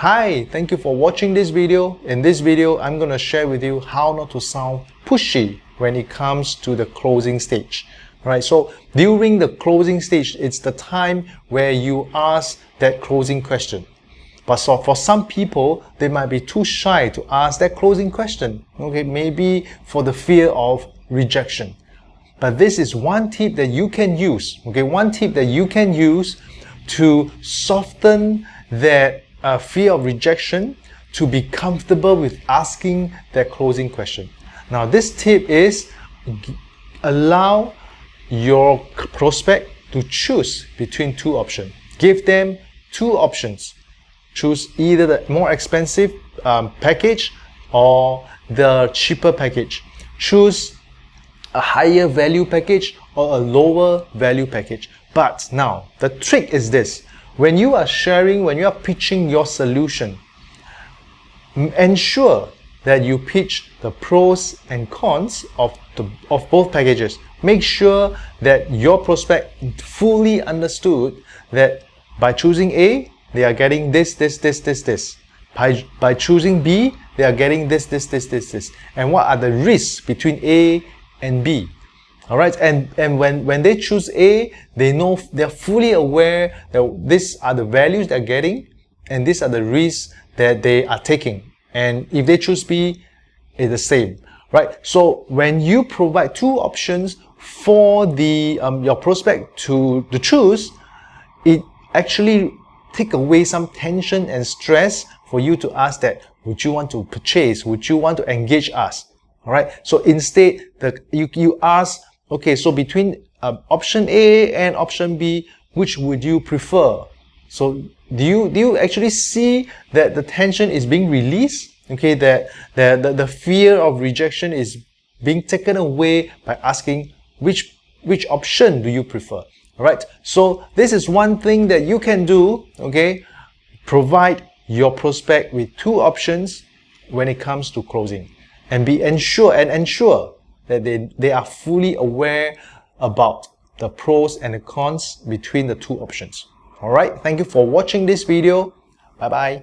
Hi, thank you for watching this video. In this video, I'm going to share with you how not to sound pushy when it comes to the closing stage. Right? So during the closing stage, it's the time where you ask that closing question. But so for some people, they might be too shy to ask that closing question. Okay, maybe for the fear of rejection. But this is one tip that you can use. Okay, one tip that you can use to soften that fear of rejection, to be comfortable with asking that closing question. Now, this tip is allow your prospect to choose between two options. Give them two options. Choose either the more expensive package or the cheaper package. Choose a higher value package or a lower value package. But now, the trick is this. When you are sharing, when you are pitching your solution, ensure that you pitch the pros and cons of both packages. Make sure that your prospect fully understood that by choosing A, they are getting this. By choosing B, they are getting this. And what are the risks between A and B? Alright, and when they choose A, they know, they're fully aware that these are the values they're getting and these are the risks that they are taking. And if they choose B, it's the same. Right? So when you provide two options for the your prospect to choose, it actually take away some tension and stress for you to ask that, would you want to purchase? Would you want to engage us? Alright, so instead you ask, okay, so between option A and option B, which would you prefer? So do you actually see that the tension is being released? Okay, that the fear of rejection is being taken away by asking which option do you prefer? Alright, so this is one thing that you can do. Okay, provide your prospect with two options when it comes to closing, and ensure that they are fully aware about the pros and the cons between the two options. Alright, thank you for watching this video. Bye bye.